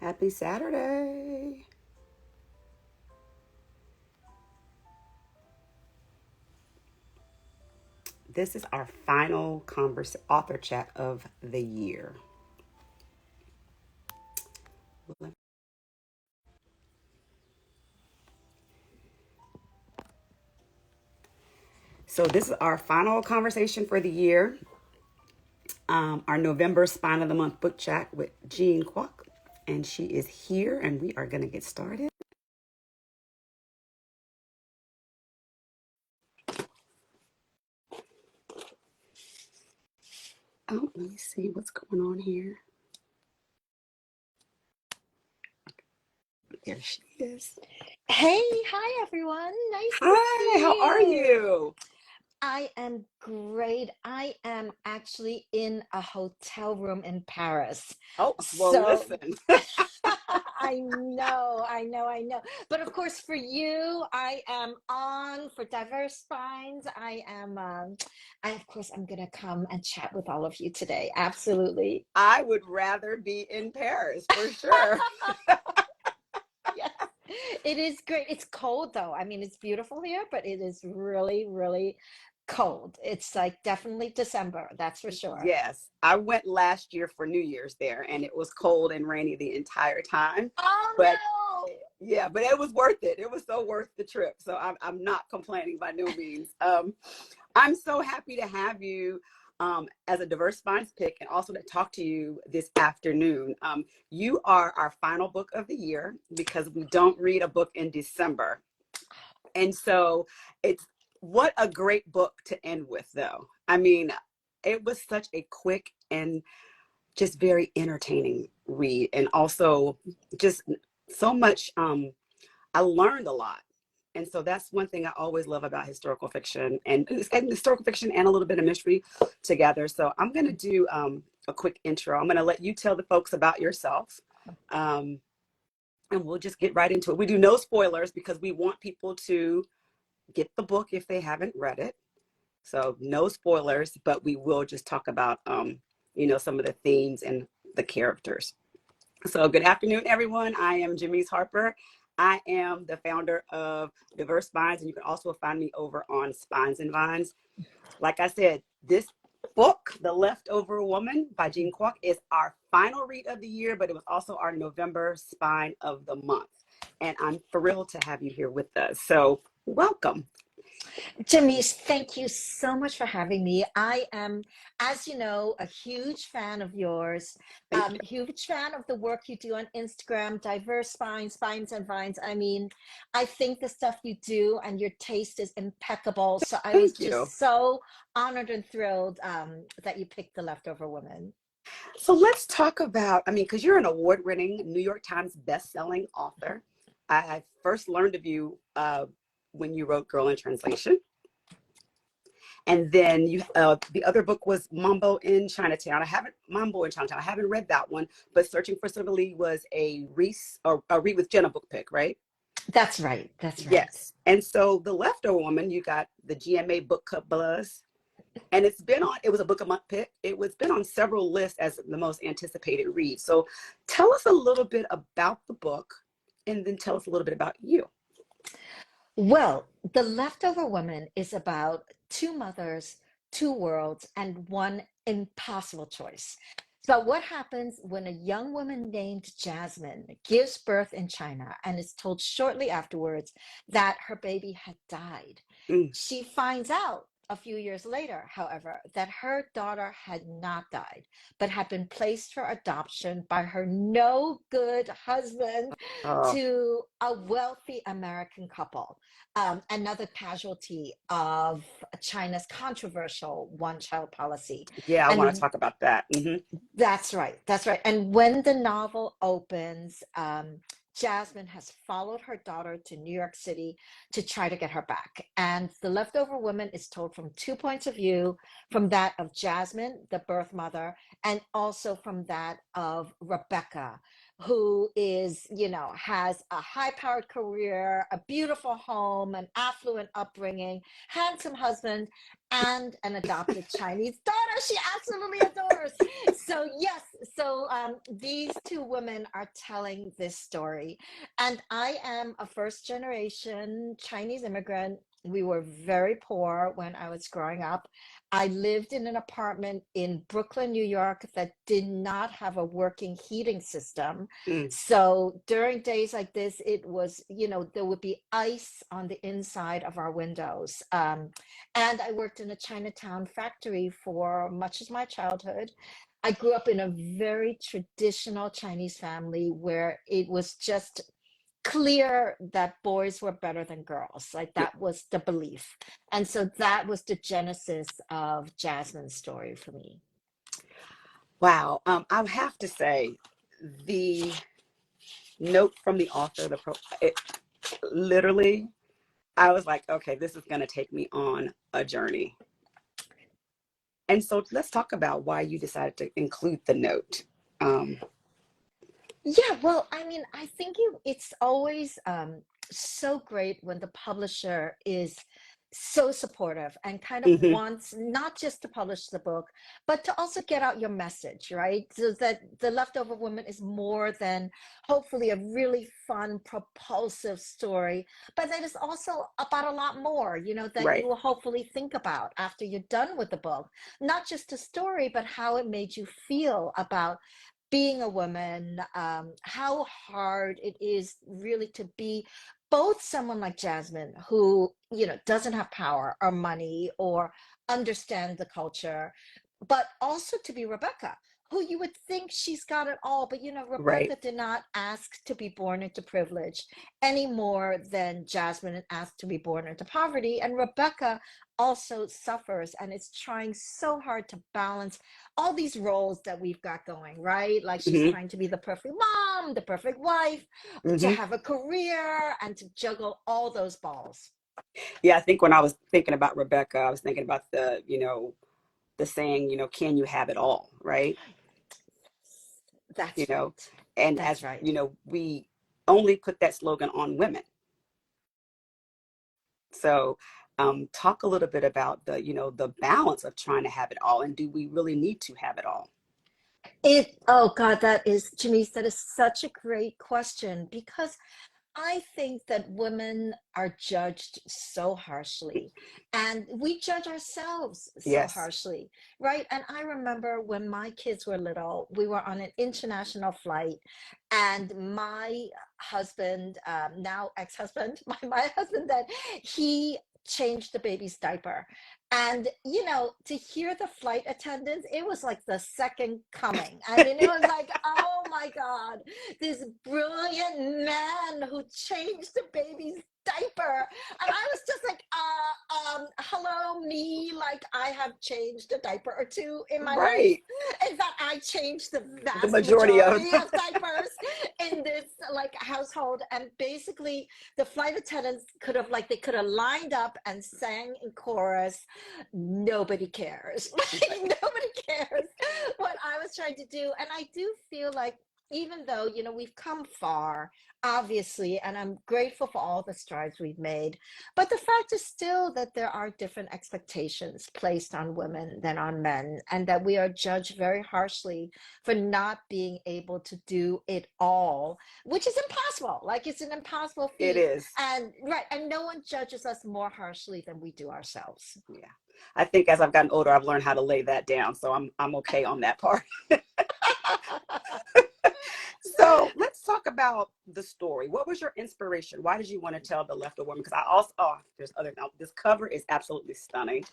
Happy Saturday. This is our final author chat of the year. So, this is our final conversation for the year. Our November Spine of the Month book chat with Jean Kwok. And she is here, and we are going to get started. Oh, let me see what's going on here. There she is. Hey, hi everyone. Nice to Hi, how see are you. you? I am great. I am actually in a hotel room in Paris. Oh, well, So listen. I know. But of course, for you, I am on for Diverse Spines. Of course, I'm gonna come and chat with all of you today. Absolutely. I would rather be in Paris for sure. Yes, it is great. It's cold though. I mean, it's beautiful here, but it is really, really cold. It's like definitely December, that's for sure. Yes, I went last year for New Year's there, and it was cold and rainy the entire time. But Oh yeah, but it was worth it. It was so worth the trip. So I'm not complaining by no means. I'm so happy to have you as a diverse spines pick and also to talk to you this afternoon. You are our final book of the year because we don't read a book in December. And so it's what a great book to end with, though. I mean, it was such a quick and just very entertaining read, and also just so much. I learned a lot. And so that's one thing I always love about historical fiction and historical fiction and a little bit of mystery together. So I'm going to do a quick intro. I'm going to let you tell the folks about yourself. Um, and we'll just get right into it. We do no spoilers because we want people to get the book if they haven't read it. So no spoilers, but we will just talk about, some of the themes and the characters. So good afternoon, everyone. I am Jamise Harper. I am the founder of Diverse Spines, and you can also find me over on Spines and Vines. Like I said, this book, The Leftover Woman by Jean Kwok, is our final read of the year, but it was also our November Spine of the Month. And I'm thrilled to have you here with us. So welcome. Jamise, thank you so much for having me. I am, as you know, a huge fan of yours, Thank you. huge fan of the work you do on Instagram, Diverse Spines, Spines and Vines. I mean, I think the stuff you do and your taste is impeccable. So I was Thank you. just so honored and thrilled that you picked The Leftover Woman. So let's talk about, I mean, because you're an award-winning New York Times best-selling author. I first learned of you when you wrote Girl in Translation. And then the other book was Mambo in Chinatown. I haven't read that one, but Searching for Silver Lee was a Reese or a Read with Jenna book pick, right? That's right. That's right. Yes. And so The Leftover Woman, you got the GMA Book Club Buzz. And it was a book a month pick. It was been on several lists as the most anticipated read. So tell us a little bit about the book and then tell us a little bit about you. Well, The Leftover Woman is about two mothers, two worlds, and one impossible choice. So, what happens when a young woman named Jasmine gives birth in China and is told shortly afterwards that her baby had died? Mm. She finds out a few years later, however, that her daughter had not died, but had been placed for adoption by her no good husband Oh, to a wealthy American couple, another casualty of China's controversial one child policy. yeah, I want to And talk about that. that's right. That's right. And when the novel opens, Jasmine has followed her daughter to New York City to try to get her back. And The Leftover Woman is told from two points of view, from that of Jasmine, the birth mother, and also from that of Rebecca, who is, has a high powered career, a beautiful home, an affluent upbringing, handsome husband, and an adopted Chinese daughter she absolutely adores. So yes, So these two women are telling this story, and I am a first generation Chinese immigrant. We were very poor when I was growing up. I lived in an apartment in Brooklyn, New York, that did not have a working heating system. Mm. So during days like this, it was, there would be ice on the inside of our windows. And I worked in a Chinatown factory for much of my childhood. I grew up in a very traditional Chinese family where it was just clear that boys were better than girls. Like Yeah. that was the belief. And so that was the genesis of Jasmine's story for me. Wow. I have to say, the note from the author, it literally, I was like, okay, this is going to take me on a journey. And so let's talk about why you decided to include the note. Um, Yeah, well, I mean, I think it's always so great when the publisher is so supportive and kind of mhm, wants not just to publish the book, but to also get out your message, right? So that The Leftover Woman is more than hopefully a really fun, propulsive story, but that is also about a lot more, that you right. will hopefully think about after you're done with the book. Not just the story, but how it made you feel about being a woman, how hard it is really to be both someone like Jasmine, who, doesn't have power or money or understand the culture, but also to be Rebecca, who you would think she's got it all. But, Right. Rebecca did not ask to be born into privilege any more than Jasmine asked to be born into poverty. And Rebecca also suffers and is trying so hard to balance all these roles that we've got going, right? Like she's Hmm. trying to be the perfect mom, the perfect wife, to Hmm. have a career, and to juggle all those balls. Yeah, I think when I was thinking about Rebecca, I was thinking about the saying, can you have it all, right? You That's know, right. and That's as right. we only put that slogan on women. So, talk a little bit about the balance of trying to have it all, and do we really need to have it all? Oh God, Jamise, that is such a great question, because I think that women are judged so harshly, and we judge ourselves so Yes. harshly, right? And I remember when my kids were little, we were on an international flight, and my husband, now ex-husband, my husband, then he changed the baby's diaper. And, to hear the flight attendants, it was like the second coming. I mean, it was like, oh my God, this brilliant man who changed the baby's diaper. And I was just like, hello, me. Like, I have changed a diaper or two in my life. Right. In fact, I changed the The vast majority of majority of diapers in this like household. And basically, the flight attendants they could have lined up and sang in chorus. Nobody cares. Like, nobody cares what I was trying to do. And I do feel like, even though, we've come far, obviously, and I'm grateful for all the strides we've made, but the fact is still that there are different expectations placed on women than on men, and that we are judged very harshly for not being able to do it all, which is impossible. Like, it's an impossible it feat. is. And right, and no one judges us more harshly than we do ourselves. Yeah. I think as I've gotten older, I've learned how to lay that down. So I'm okay on that part. So let's talk about the story. What was your inspiration? Why did you want to tell the Leftover Woman? Because I also, there's other, this cover is absolutely stunning.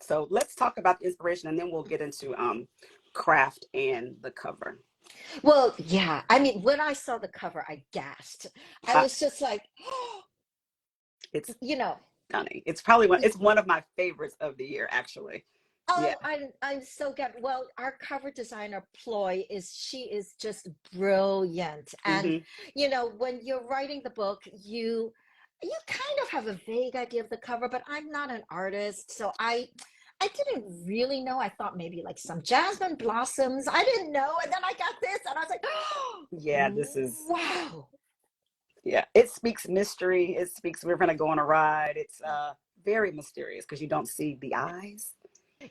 So let's talk about the inspiration, and then we'll get into craft and the cover. Well, yeah. I mean, when I saw the cover, I gasped. I Uh, was just like, it's you know, stunning. It's probably it's one of my favorites of the year, actually. Yeah. oh, I'm so good. Well, our cover designer Ploy she is just brilliant. And Hmm. when you're writing the book, you kind of have a vague idea of the cover, but I'm not an artist, so I didn't really know. I thought maybe like some jasmine blossoms. I didn't know, and then I got this, and I was like, Yeah, this is, wow. yeah, it speaks mystery. It speaks, we're going to go on a ride. It's very mysterious because you don't see the eyes.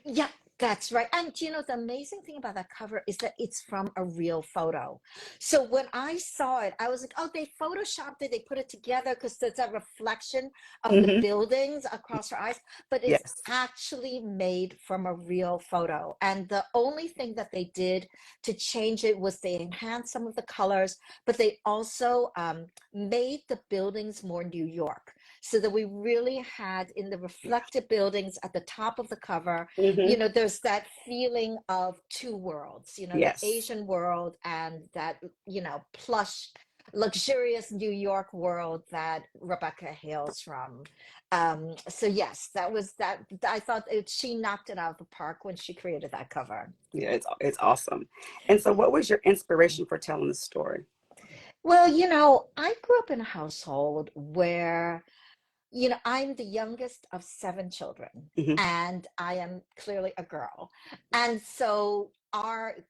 Yeah, That's right. And you know, the amazing thing about that cover is that it's from a real photo. So when I saw it, I was like, oh, they photoshopped it, they put it together because there's that reflection of the Hmm. buildings across her eyes, but it's Yes. actually made from a real photo. And the only thing that they did to change it was they enhanced some of the colors, but they also made the buildings more New York. So that we really had in the Yeah. reflective buildings at the top of the cover, you Hmm. know, there's that feeling of two worlds, you know, the Yes. Asian world and that, you know, plush, luxurious New York world that Rebecca hails from. So yes, that was that. I thought she knocked it out of the park when she created that cover. Yeah, it's awesome. And so, what was your inspiration for telling the story? Well, you know, I grew up in a household where, you know, I'm the youngest of seven children, Hmm. and I am clearly a girl. And so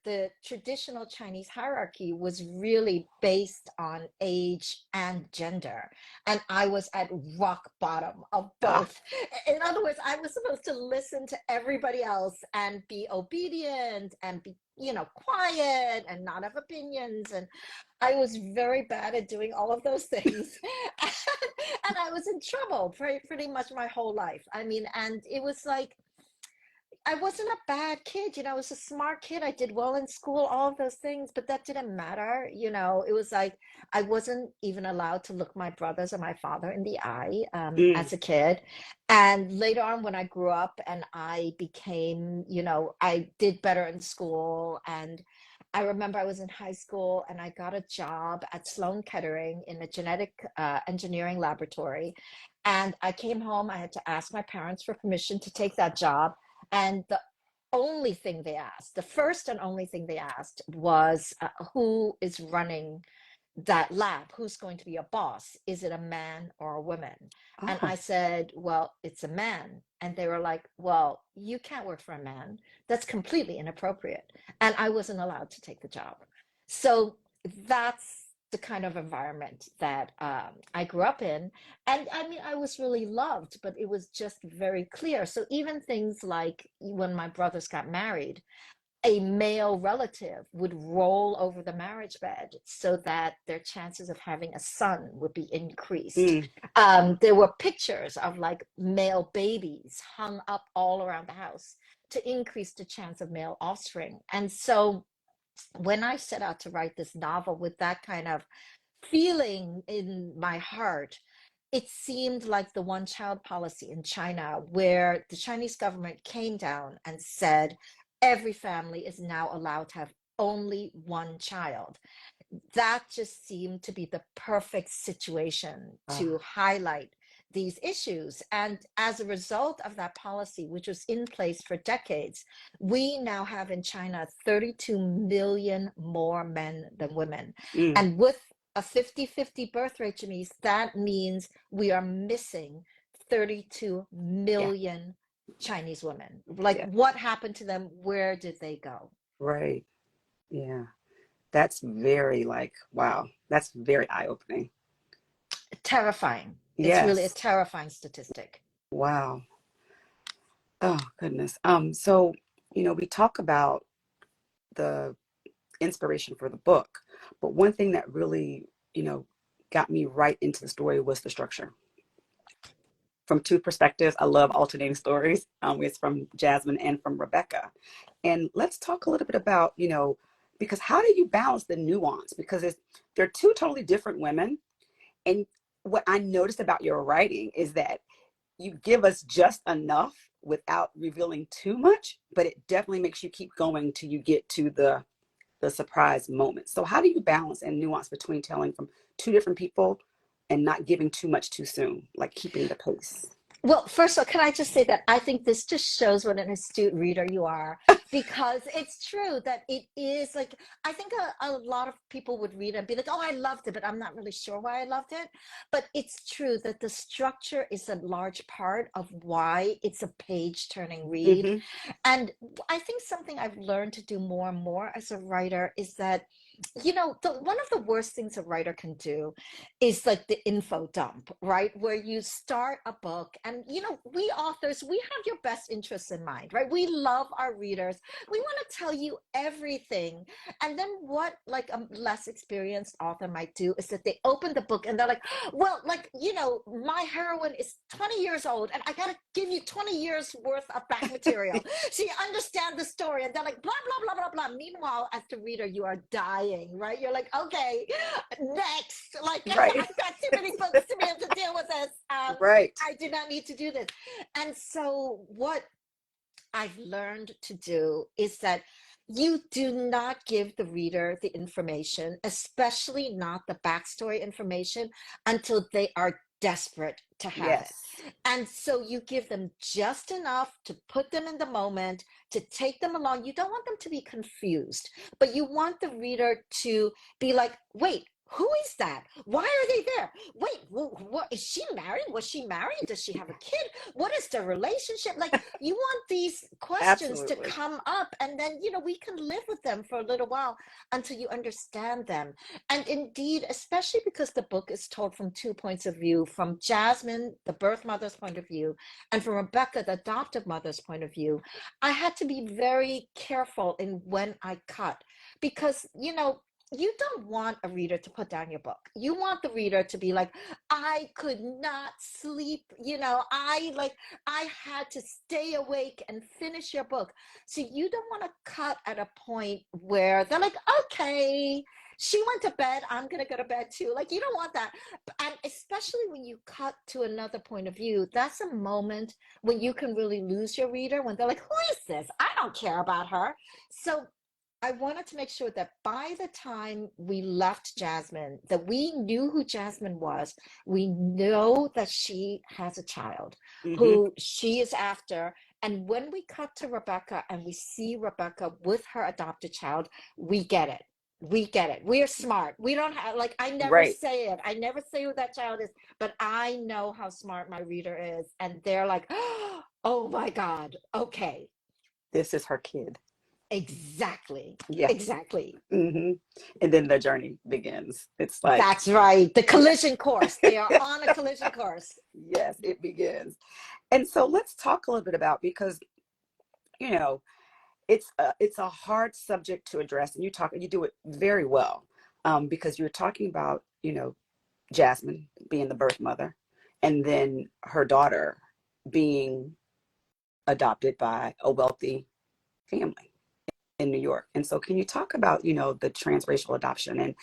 the traditional Chinese hierarchy was really based on age and gender. And I was at rock bottom of Ah, both. In other words, I was supposed to listen to everybody else and be obedient and be, you know, quiet and not have opinions. And I was very bad at doing all of those things. And I was in trouble pretty much my whole life. I mean, and it was like, I wasn't a bad kid, you know, I was a smart kid. I did well in school, all of those things, but that didn't matter. You know, it was like I wasn't even allowed to look my brothers or my father in the eye mm, as a kid. And later on, when I grew up and I became, you know, I did better in school. And I remember I was in high school and I got a job at Sloan Kettering in a genetic engineering laboratory. And I came home, I had to ask my parents for permission to take that job. And the only thing they asked, the first and only thing they asked was who is running that lab? Who's going to be a boss? Is it a man or a woman? And oh, I said, well, it's a man. And they were like, well, you can't work for a man. That's completely inappropriate. And I wasn't allowed to take the job. So that's the kind of environment that I grew up in. And I mean, I was really loved, but it was just very clear. So even things like when my brothers got married, a male relative would roll over the marriage bed so that their chances of having a son would be increased. mm, There were pictures of like male babies hung up all around the house to increase the chance of male offspring. And so when I set out to write this novel with that kind of feeling in my heart, it seemed like the one child policy in China, where the Chinese government came down and said every family is now allowed to have only one child. That just seemed to be the perfect situation ah, to highlight these issues. And as a result of that policy, which was in place for decades, we now have in China 32 million more men than women. mm, And with a 50-50 birth rate, Jamise, that means we are missing 32 yeah, million Chinese women. Like, yeah, what happened to them? Where did they go? right, yeah. That's very like wow. That's very eye-opening. Terrifying. It's really a Yes. terrifying statistic. Wow. Oh goodness. So we talk about the inspiration for the book, but one thing that really, got me right into the story was the structure. From two perspectives, I love alternating stories. It's from Jasmine and from Rebecca. And let's talk a little bit about, because how do you balance the nuance? Because they're two totally different women. And what I noticed about your writing is that you give us just enough without revealing too much, but it definitely makes you keep going till you get to the surprise moment. So how do you balance and nuance between telling from two different people and not giving too much too soon, like keeping the pace? Well, first of all, can I just say that I think this just shows what an astute reader you are, because it's true that it is like, I think a lot of people would read and be like, oh, I loved it, but I'm not really sure why I loved it. But it's true that the structure is a large part of why it's a page turning read. Mm-hmm. And I think something I've learned to do more and more as a writer is that one of the worst things a writer can do is like the info dump, right? Where you start a book and, we authors, we have your best interests in mind, right? We love our readers. We want to tell you everything. And then what like a less experienced author might do is that they open the book and they're like, well, like, my heroine is 20 years old and I got to give you 20 years worth of back material. So you understand the story, and they're like, blah, blah, blah, blah, blah. Meanwhile, as the reader, you are dying, right? You're like, okay, next. Like, Right. I've got too many books to be able to deal with this. Right. I do not need to do this. And so what I've learned to do is that you do not give the reader the information, especially not the backstory information, until they are desperate to have it. Yes. And so you give them just enough to put them in the moment, to take them along. You don't want them to be confused, but you want the reader to be like, wait, who is that? Why are they there? Wait, what is she married? Was she married? Does she have a kid? What is their relationship? Like, you want these questions to Absolutely. come up, and then, we can live with them for a little while until you understand them. And indeed, especially because the book is told from two points of view, from Jasmine, the birth mother's point of view, and from Rebecca, the adoptive mother's point of view, I had to be very careful in when I cut, because, you don't want a reader to put down your book. You want the reader to be like, I could not sleep, I had to stay awake and finish your book. So you don't want to cut at a point where they're like, okay, she went to bed, I'm going to go to bed too. Like, you don't want that. And especially when you cut to another point of view, that's a moment when you can really lose your reader, when they're like, who is this? I don't care about her. So I wanted to make sure that by the time we left Jasmine, that we knew who Jasmine was. We know that she has a child Mm-hmm. who she is after. And when we cut to Rebecca and we see Rebecca with her adopted child, we get it. We get it. We are smart. We don't have, like, I never Right. say it. I never say who that child is, but I know how smart my reader is. And they're like, oh my God, okay. This is her kid. Exactly. Yeah. Exactly. Mm-hmm. And then the journey begins. It's like, That's right. The yeah. collision course. They are on a collision course. Yes, it begins. And so let's talk a little bit about, because, you know, it's a hard subject to address, and you do it very well, because you're talking about, Jasmine being the birth mother, and then her daughter being adopted by a wealthy family in New York. And so can you talk about, the transracial adoption, and,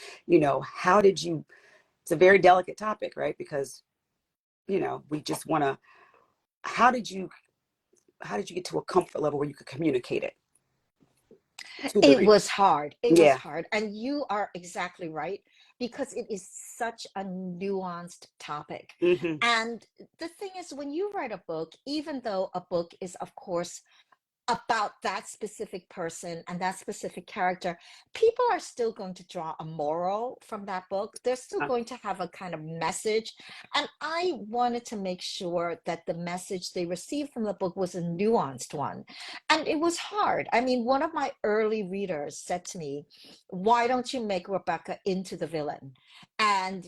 how did you, it's a very delicate topic, right? Because, we just want to, how did you, how did you get to a comfort level where you could communicate it to the It reader? was hard. It was Yeah. hard. And you are exactly right, because it is such a nuanced topic. Hmm. And the thing is, when you write a book, even though a book is, of course, about that specific person and that specific character, people are still going to draw a moral from that book. They're still going to have a kind of message. And I wanted to make sure that the message they received from the book was a nuanced one. And it was hard. I mean, one of my early readers said to me, why don't you make Rebecca into the villain? And,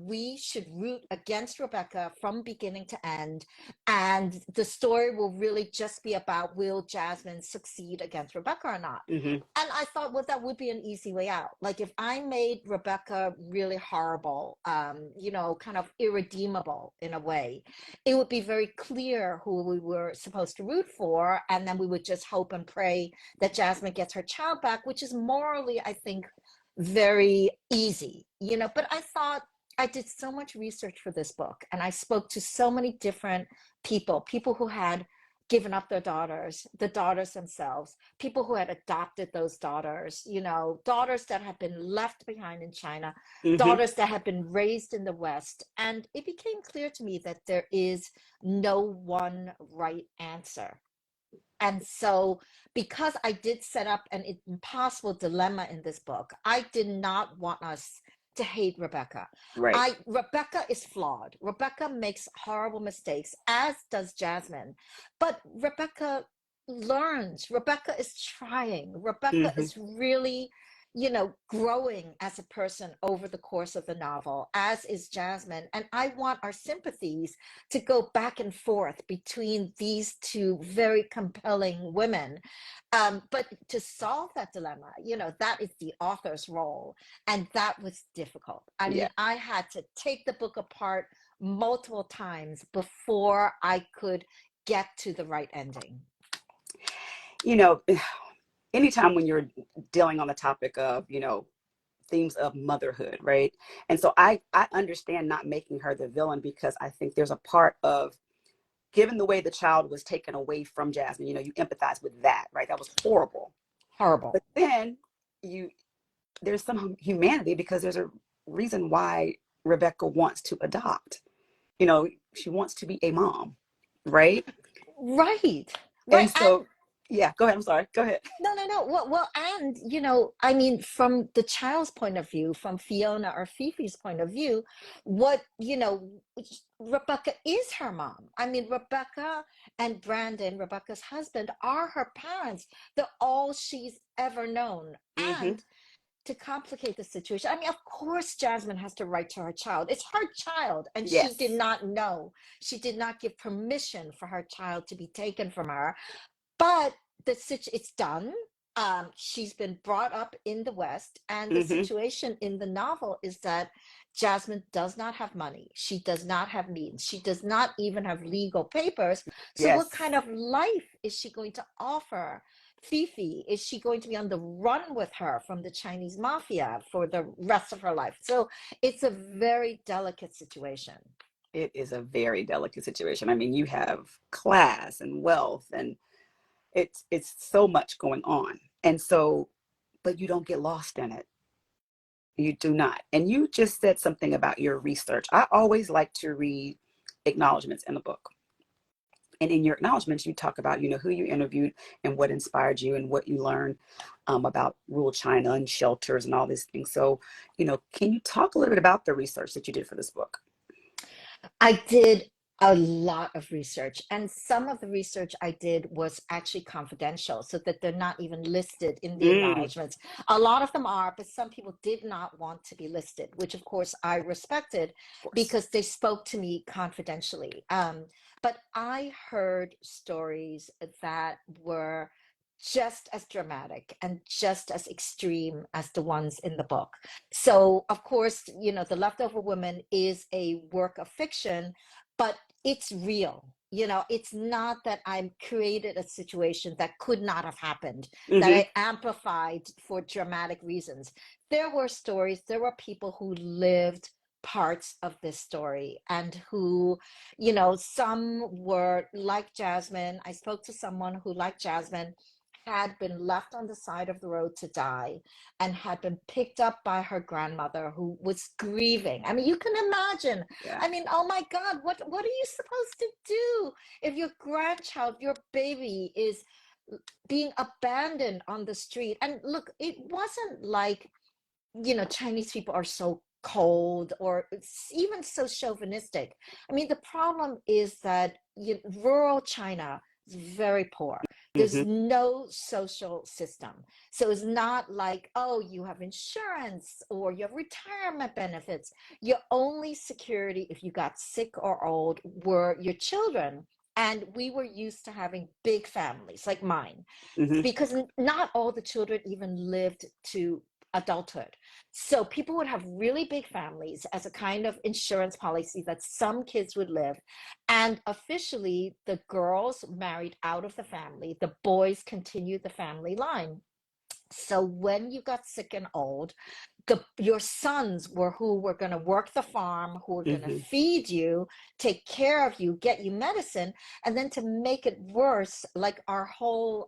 we should root against Rebecca from beginning to end, and the story will really just be about, will Jasmine succeed against Rebecca or not? Hmm. And I thought, well, that would be an easy way out. Like, if I made Rebecca really horrible, kind of irredeemable in a way, it would be very clear who we were supposed to root for, and then we would just hope and pray that Jasmine gets her child back, which is morally, I think, very easy, but I thought, I did so much research for this book, and I spoke to so many different people who had given up their daughters, the daughters themselves, people who had adopted those daughters, daughters that had been left behind in China, Hmm. daughters that had been raised in the West. And it became clear to me that there is no one right answer. And so, because I did set up an impossible dilemma in this book, I did not want us to hate Rebecca. Right. Rebecca is flawed. Rebecca makes horrible mistakes, as does Jasmine. But Rebecca learns. Rebecca is trying. Rebecca Hmm. is really growing as a person over the course of the novel, as is Jasmine. And I want our sympathies to go back and forth between these two very compelling women. But to solve that dilemma, that is the author's role. And that was difficult. I Yeah. mean, I had to take the book apart multiple times before I could get to the right ending. You know, anytime when you're dealing on the topic of, themes of motherhood, right? And so I understand not making her the villain, because I think there's a part of, given the way the child was taken away from Jasmine, you empathize with that, right? That was horrible. Horrible. But then you there's some humanity, because there's a reason why Rebecca wants to adopt. She wants to be a mom, right? Right. Right. And so, yeah, go ahead. I'm sorry. Go ahead. No. Well, and I mean, from the child's point of view, from Fiona or Fifi's point of view, what Rebecca is her mom. I mean, Rebecca and Brandon, Rebecca's husband, are her parents. They're all she's ever known. Hmm. And to complicate the situation, I mean, of course, Jasmine has to write to her child. It's her child, and she did Yes. not know. She did not give permission for her child to be taken from her. But it's done. She's been brought up in the West, and the Hmm. situation in the novel is that Jasmine does not have money. She does not have means. She does not even have legal papers. So, what Yes. kind of life is she going to offer Fifi? Is she going to be on the run with her from the Chinese mafia for the rest of her life? So, it's a very delicate situation. It is a very delicate situation. I mean, you have class and wealth, and it's so much going on. And so, but you don't get lost in it. You do not. And you just said something about your research. I always like to read acknowledgments in a book. And in your acknowledgments, you talk about, who you interviewed and what inspired you and what you learned about rural China and shelters and all these things. So, can you talk a little bit about the research that you did for this book? I did a lot of research, and some of the research I did was actually confidential, so that they're not even listed in the Mm, acknowledgments. A lot of them are, but some people did not want to be listed, which of course I respected of course. because they spoke to me confidentially. But I heard stories that were just as dramatic and just as extreme as the ones in the book. So, of course, The Leftover Woman is a work of fiction, but it's real. It's not that I created a situation that could not have happened, that Hmm. I amplified for dramatic reasons. There were stories, there were people who lived parts of this story, and who, some were like Jasmine. I spoke to someone who, like Jasmine, had been left on the side of the road to die, and had been picked up by her grandmother, who was grieving. I mean, you can imagine. Yeah. I mean, oh my God, what are you supposed to do if your grandchild, your baby, is being abandoned on the street? And look, it wasn't like, Chinese people are so cold, or even so chauvinistic. I mean, the problem is that rural China is very poor. There's Hmm. no social system. So it's not like, oh, you have insurance or you have retirement benefits. Your only security if you got sick or old were your children. And we were used to having big families like mine, Hmm. because not all the children even lived to adulthood. So people would have really big families as a kind of insurance policy that some kids would live. And officially, the girls married out of the family, the boys continued the family line. So when you got sick and old, your sons were who were going to work the farm, who were going to Hmm. feed you, take care of you, get you medicine. And then to make it worse, like our whole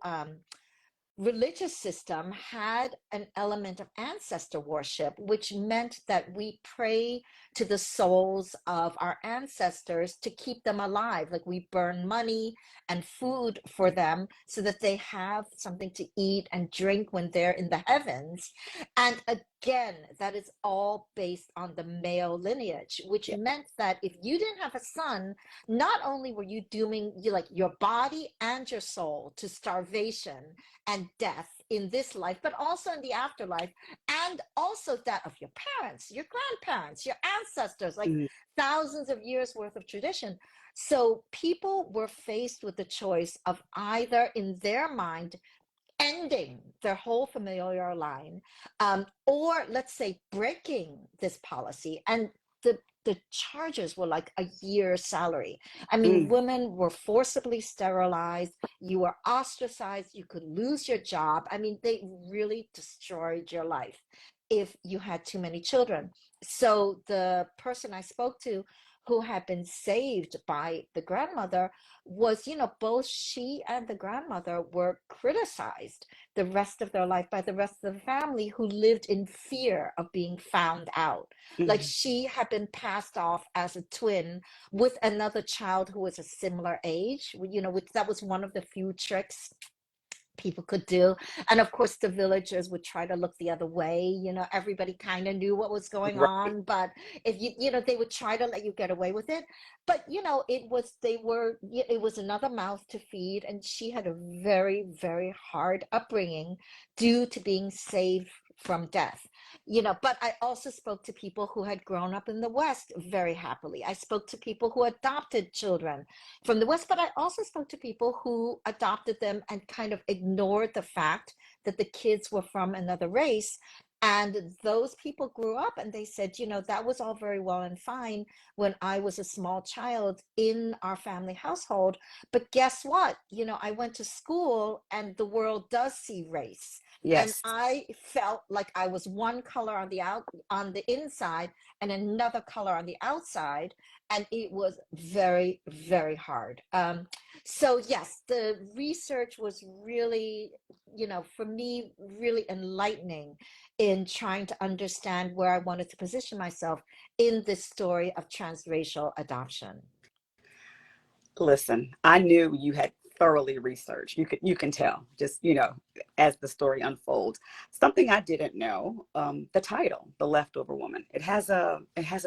religious system had an element of ancestor worship, which meant that we pray to the souls of our ancestors to keep them alive. Like, we burn money and food for them so that they have something to eat and drink when they're in the heavens. And again, that is all based on the male lineage, which Yeah. meant that if you didn't have a son, not only were you dooming like your body and your soul to starvation and death in this life, but also in the afterlife, and also that of your parents, your grandparents, your ancestors, like Mm, thousands of years worth of tradition. So people were faced with the choice of either, in their mind, ending their whole familial line, or let's say breaking this policy. And the charges were like a year's salary. I mean, mm, women were forcibly sterilized, you were ostracized, you could lose your job. I mean, they really destroyed your life if you had too many children. So the person I spoke to who had been saved by the grandmother was, both she and the grandmother were criticized the rest of their life by the rest of the family, who lived in fear of being found out. Like, mm. she had been passed off as a twin with another child who was a similar age, which that was one of the few tricks people could do. And of course, the villagers would try to look the other way. Everybody kind of knew what was going Right. on, but if they would try to let you get away with it. But it was another mouth to feed, and she had a very, very hard upbringing due to being saved from death. But I also spoke to people who had grown up in the West very happily. I spoke to people who adopted children from the West, but I also spoke to people who adopted them and kind of ignored the fact that the kids were from another race. And those people grew up and they said, that was all very well and fine when I was a small child in our family household. But guess what? I went to school and the world does see race. And Yes. I felt like I was one color on the inside and another color on the outside, and it was very, very hard. So yes, the research was really, for me, really enlightening in trying to understand where I wanted to position myself in this story of transracial adoption. Listen, I knew you had thoroughly researched. You can tell just, as the story unfolds. Something I didn't know, the title, The Leftover Woman. It has a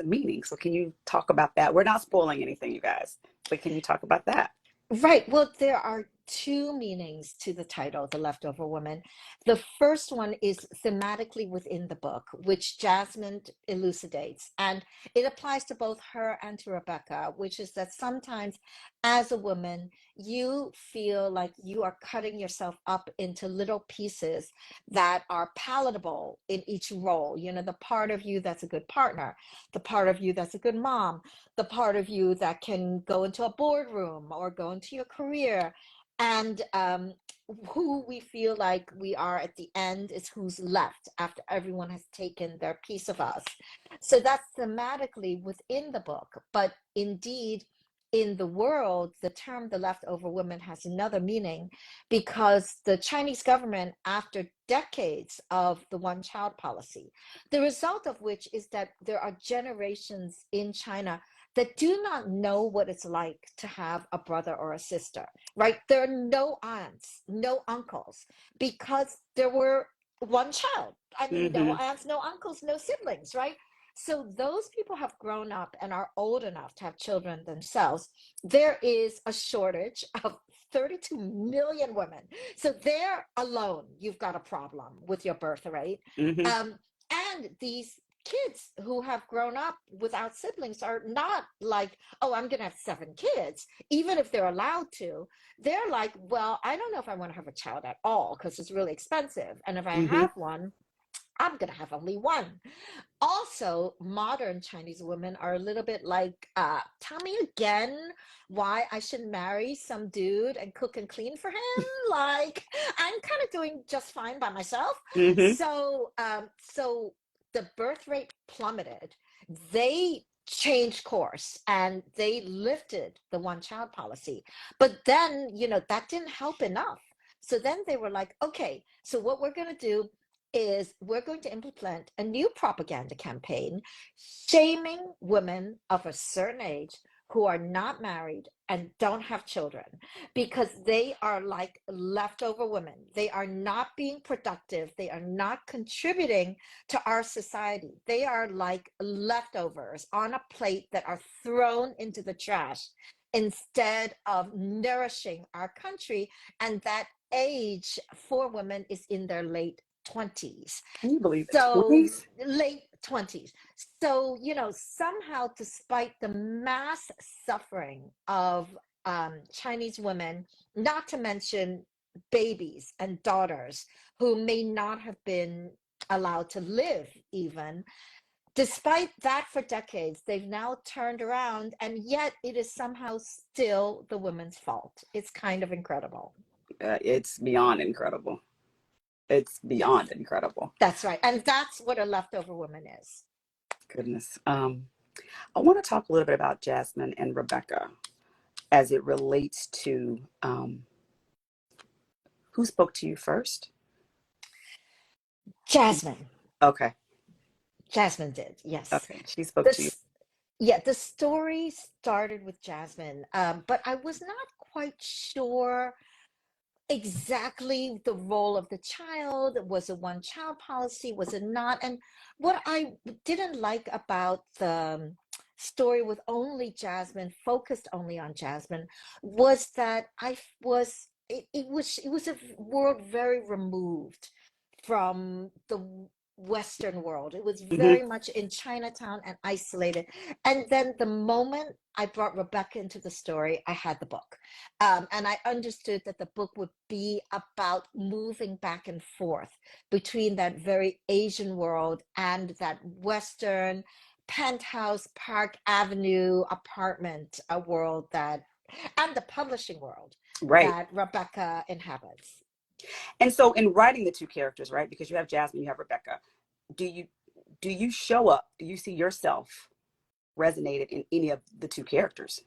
meaning. So can you talk about that? We're not spoiling anything, you guys, but can you talk about that? Right. Well, there are two meanings to the title, The Leftover Woman. The first one is thematically within the book, which Jasmine elucidates. And it applies to both her and to Rebecca, which is that sometimes as a woman, you feel like you are cutting yourself up into little pieces that are palatable in each role. The part of you that's a good partner, the part of you that's a good mom, the part of you that can go into a boardroom or go into your career. And who we feel like we are at the end is who's left after everyone has taken their piece of us. So that's thematically within the book. But indeed, in the world, the term the leftover woman has another meaning, because the Chinese government, after decades of the one child policy, the result of which is that there are generations in China that do not know what it's like to have a brother or a sister, right? There are no aunts, no uncles, because there were one child. I mean, no Mm-hmm. aunts, no uncles, no siblings, right? So those people have grown up and are old enough to have children themselves. There is a shortage of 32 million women. So there alone, you've got a problem with your birth rate. Mm-hmm. And these kids who have grown up without siblings are not like, oh, I'm going to have 7 kids, even if they're allowed to. They're like, well, I don't know if I want to have a child at all because it's really expensive. And if I Mm-hmm. have one, I'm going to have only one. Also, modern Chinese women are a little bit like, tell me again why I should marry some dude and cook and clean for him. Like, I'm kind of doing just fine by myself. Mm-hmm. So the birth rate plummeted. They changed course and they lifted the one child policy. But then, that didn't help enough. So then they were like, okay, so what we're going to do is we're going to implement a new propaganda campaign shaming women of a certain age who are not married and don't have children, because they are like leftover women. They are not being productive. They are not contributing to our society. They are like leftovers on a plate that are thrown into the trash instead of nourishing our country. And that age for women is in their late 20s. Can you believe it? So 20s? late 20s. So, somehow, despite the mass suffering of Chinese women, not to mention babies and daughters who may not have been allowed to live even, despite that, for decades, they've now turned around, and yet it is somehow still the women's fault. It's kind of incredible. It's beyond incredible. It's Yes, beyond incredible. that's right. And that's what a leftover woman is. Goodness. I want to talk a little bit about Jasmine and Rebecca as it relates to who spoke to you first? Jasmine. Okay. Jasmine did, yes. Okay. She spoke to you. This, yeah, the story started with Jasmine, but I was not quite sure exactly the role of the child. Was it one child policy? Was it not? And what I didn't like about the story with only Jasmine, focused only on Jasmine, was that it was a world very removed from the Western world. It was Hmm. very much in Chinatown and isolated. And then the moment I brought Rebecca into the story, I had the book. And I understood that the book would be about moving back and forth between that very Asian world and that Western penthouse, Park Avenue apartment, a world that, and the publishing world Right. that Rebecca inhabits. And so in writing the two characters, right? Because you have Jasmine, you have Rebecca. Do you do you show up? Do you see yourself resonated in any of the two characters?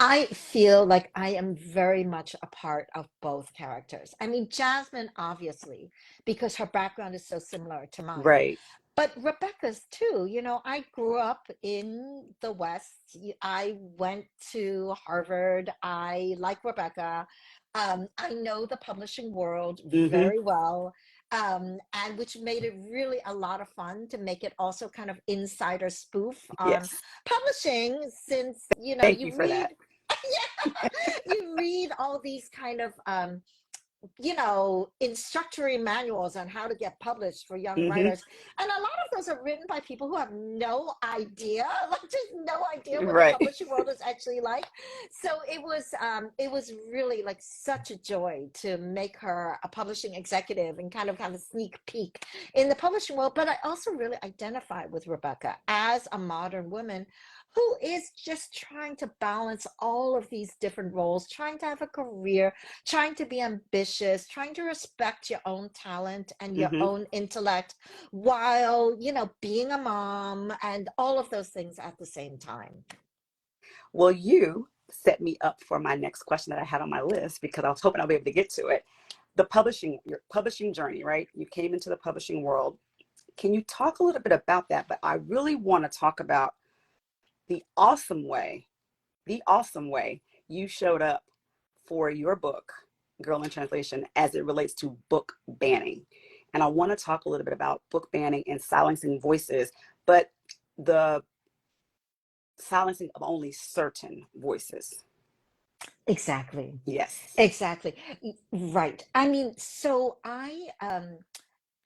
I feel like I am very much a part of both characters. I mean, Jasmine, obviously, because her background is so similar to mine, Right. but Rebecca's too. I grew up in the West. I went to Harvard. I, like Rebecca, I know the publishing world Hmm. very well. And which made it really a lot of fun to make it also kind of insider spoof on Yes. publishing, since Thank you you for read, that. yeah, you read all these kind of instructory manuals on how to get published for young Hmm. writers. And a lot of those are written by people who have no idea, like just no idea what the Right. publishing world is actually like. So it was really like such a joy to make her a publishing executive and kind of have a sneak peek in the publishing world. But I also really identify with Rebecca as a modern woman who is just trying to balance all of these different roles, trying to have a career, trying to be ambitious, trying to respect your own talent and your Hmm. own intellect while, being a mom and all of those things at the same time. Well, you set me up for my next question that I had on my list because I was hoping I'll be able to get to it. Your publishing journey, right? You came into the publishing world. Can you talk a little bit about that? But I really want to talk about the awesome way, the awesome way you showed up for your book, Girl in Translation, as it relates to book banning. And I want to talk a little bit about book banning and silencing voices, but the silencing of only certain voices. Exactly. Yes. Exactly. Right. I mean, so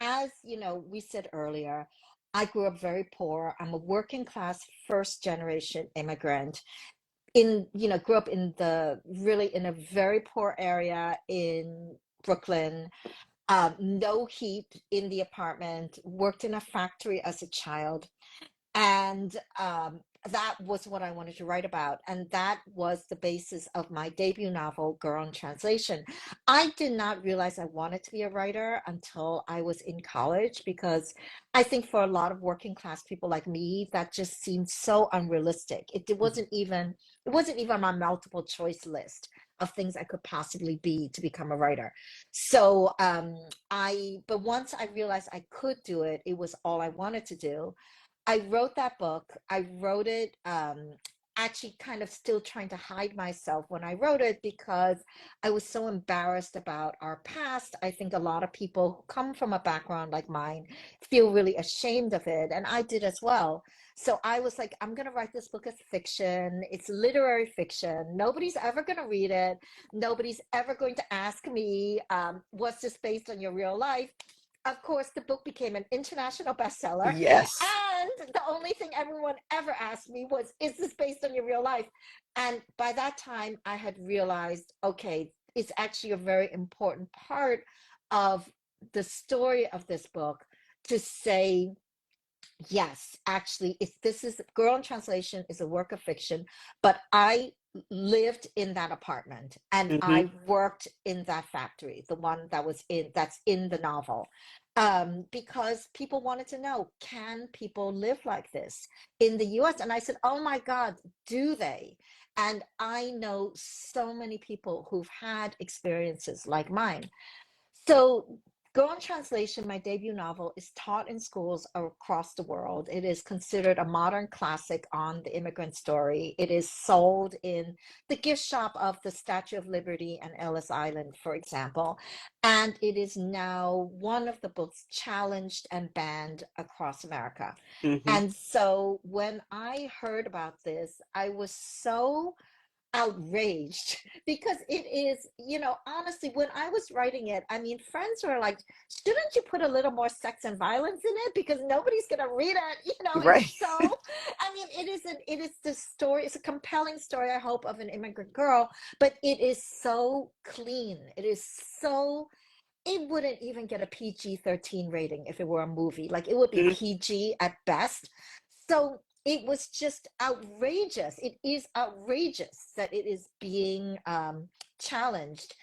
as we said earlier, I grew up very poor. I'm a working class first generation immigrant, grew up in a very poor area in Brooklyn. No heat in the apartment, worked in a factory as a child. And that was what I wanted to write about. And that was the basis of my debut novel, Girl in Translation. I did not realize I wanted to be a writer until I was in college, because I think for a lot of working class people like me, that just seemed so unrealistic. It wasn't even on my multiple choice list of things I could possibly be to become a writer. So but once I realized I could do it, it was all I wanted to do. I wrote that book. I wrote it actually kind of still trying to hide myself when I wrote it because I was so embarrassed about our past. I think a lot of people who come from a background like mine feel really ashamed of it, and I did as well. So I was like, I'm going to write this book as fiction. It's literary fiction. Nobody's ever going to read it. Nobody's ever going to ask me, was this based on your real life? Of course, the book became an international bestseller. Yes. And the only thing everyone ever asked me was, is this based on your real life? And by that time, I had realized, okay, it's actually a very important part of the story of this book to say, yes, actually, if this is Girl in Translation is a work of fiction, but I lived in that apartment and Hmm. I worked in that factory, the one that's in the novel. Because people wanted to know, can people live like this in the US? And I said, oh my God, do they? And I know so many people who've had experiences like mine. So, Go on Translation, my debut novel, is taught in schools across the world. It is considered a modern classic on the immigrant story. It is sold in the gift shop of the Statue of Liberty and Ellis Island, for example. And it is now one of the books challenged and banned across America. Hmm. And so when I heard about this, I was so outraged because it is, honestly, when I was writing it, I mean, friends were like, shouldn't you put a little more sex and violence in it because nobody's gonna read it? It's Right. so, I mean, it is the story, it's a compelling story, I hope, of an immigrant girl, but it is so clean, it is so, it wouldn't even get a PG-13 rating if it were a movie. Like, it would be Mm. PG at best. So it was just outrageous. It is outrageous that it is being challenged,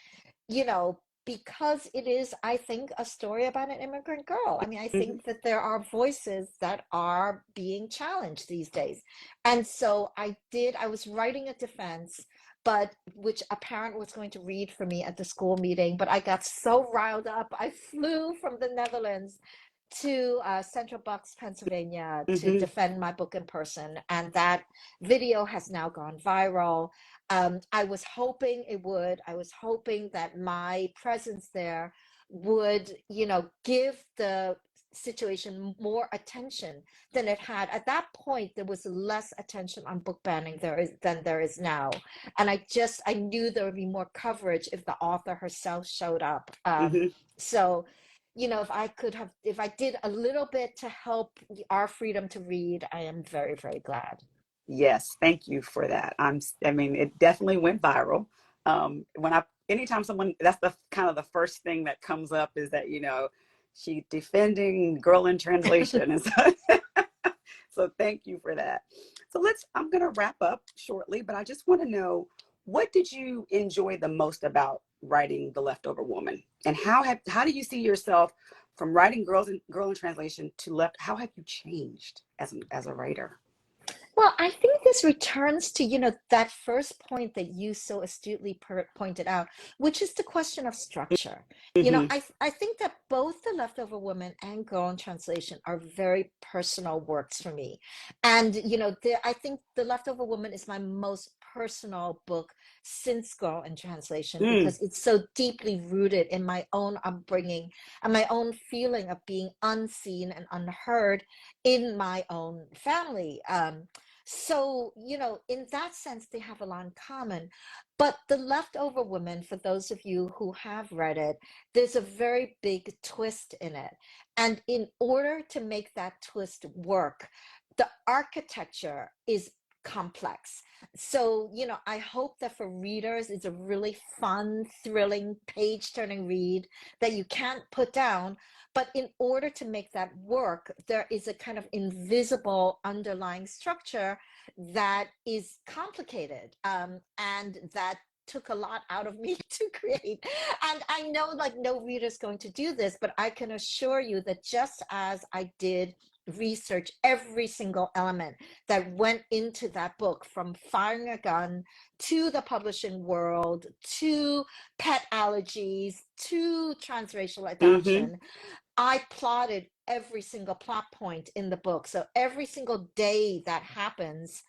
because it is, I think, a story about an immigrant girl. I mean, I Mhm. think that there are voices that are being challenged these days. And so I was writing a defense, but which a parent was going to read for me at the school meeting. But I got so riled up, I flew from the Netherlands to Central Bucks, Pennsylvania, to Mhm. defend my book in person. And that video has now gone viral. I was hoping it would. I was hoping that my presence there would, give the situation more attention than it had. At that point, there was less attention on book banning than there is now. And I knew there would be more coverage if the author herself showed up. Mhm. So, if I did a little bit to help our freedom to read, I am very, very glad. Yes, thank you for that. I mean, it definitely went viral. Anytime someone, that's the kind of the first thing that comes up is that, she defending Girl in Translation. And so, so thank you for that. So I'm going to wrap up shortly, but I just want to know, what did you enjoy the most about writing The Leftover Woman? And how do you see yourself from writing Girl in Translation to how have you changed as a writer? Well, I think this returns to, that first point that you so astutely pointed out, which is the question of structure. Hmm. I think that both The Leftover Woman and Girl in Translation are very personal works for me. And, I think The Leftover Woman is my most personal book since Girl in Translation Mm. because it's so deeply rooted in my own upbringing and my own feeling of being unseen and unheard in my own family. So, in that sense, they have a lot in common. But The Leftover Woman, for those of you who have read it, there's a very big twist in it. And in order to make that twist work, the architecture is complex. So, I hope that for readers, it's a really fun, thrilling, page turning read that you can't put down. But in order to make that work, there is a kind of invisible underlying structure that is complicated, and that took a lot out of me to create. And I know, like, no reader is going to do this, but I can assure you that just as I did research every single element that went into that book, from firing a gun to the publishing world to pet allergies to transracial Hmm. adoption, I plotted every single plot point in the book. So every single day that happens,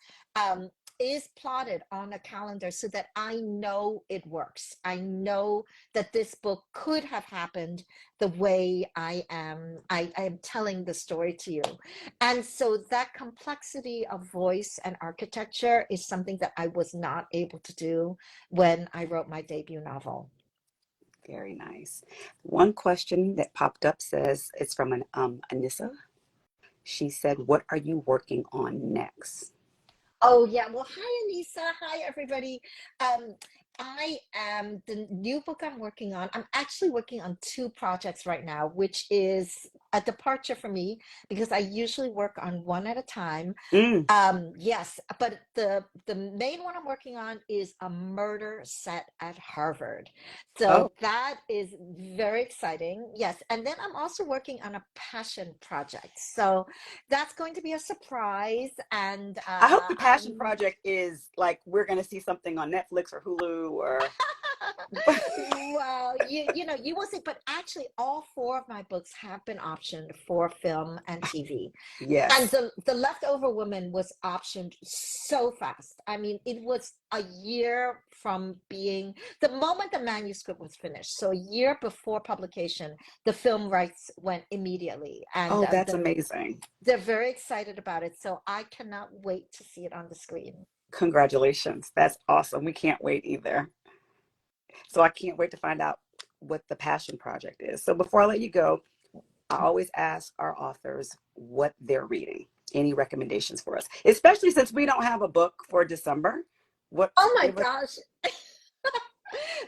is plotted on a calendar so that I know it works. I know that this book could have happened the way I am telling the story to you. And so that complexity of voice and architecture is something that I was not able to do when I wrote my debut novel. Very nice. One question that popped up says it's from an Anissa. She said, "What are you working on next?" Oh yeah. Well, hi Anissa. Hi everybody. Um, I am the new book I'm working on. I'm actually working on two projects right now, which is a departure for me because I usually work on one at a time. Mm. Yes, but the main one I'm working on is a murder set at Harvard. Oh, So that is very exciting. Yes, and then I'm also working on a passion project. So that's going to be a surprise, and I hope the passion project is like we're going to see something on Netflix or Hulu or. well, you know, you will see, but actually all four of my books have been optioned for film and TV. And Yes. the Leftover Woman was optioned so fast. I mean, it was a year from being the moment the manuscript was finished. So a year before publication, the film rights went immediately, and Oh, that's amazing. they're very excited about it. So I cannot wait to see it on the screen. Congratulations. That's awesome. We can't wait either. So I can't wait to find out what the passion project is. So before I let you go, I always ask our authors what they're reading. Any recommendations for us, especially since we don't have a book for December. What Oh my give us? gosh.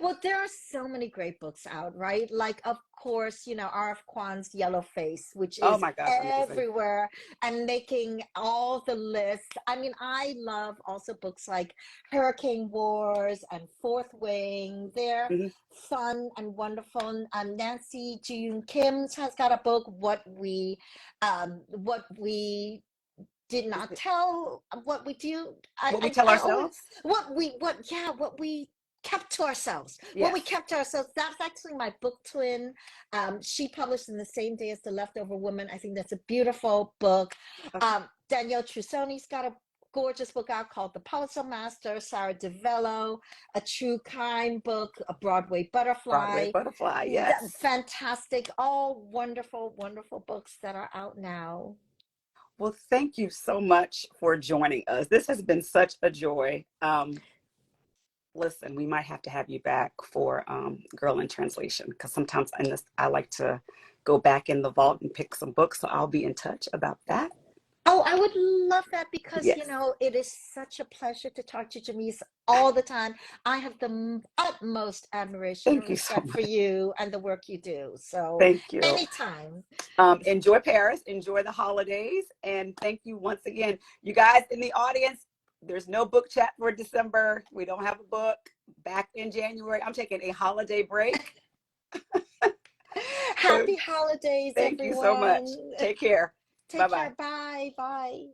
Well, there are so many great books out, right? Like, of course, you know, R.F. Kuang's Yellow Face, which Oh is my gosh, amazing. everywhere and making all the lists. I mean, I love also books like Hurricane Wars and Fourth Wing. They're Mhm. fun and wonderful. Nancy June Kim's has got a book, what we did not tell, what we do. What we tell I always, ourselves? what we kept to ourselves. What we Yes. kept to ourselves. That's actually my book twin. She published in the same day as The Leftover Woman. I think that's a beautiful book. Okay. Danielle Trusoni's got a gorgeous book out called The Puzzle Master. Sarah DeVello, a true crime book, A Broadway Broadway Butterfly. Butterfly. Yes. Fantastic, all wonderful, wonderful books that are out now. Well, thank you so much for joining us. This has been such a joy. Listen, we might have to have you back for Girl in Translation because sometimes in this, I like to go back in the vault and pick some books. So I'll be in touch about that. Oh, I would love that because, you Yes. know, it is such a pleasure to talk to Jamise all the time. I have the utmost admiration and Thank you so respect for much. you and the work you do. So, Thank you. anytime. Enjoy Paris, enjoy the holidays, and thank you once again. You guys in the audience, there's no book chat for December. We don't have a book. Back in January, I'm taking a holiday break. So Happy holidays, thank you so much. everyone. Take care. Bye Take bye. care. Bye. Bye.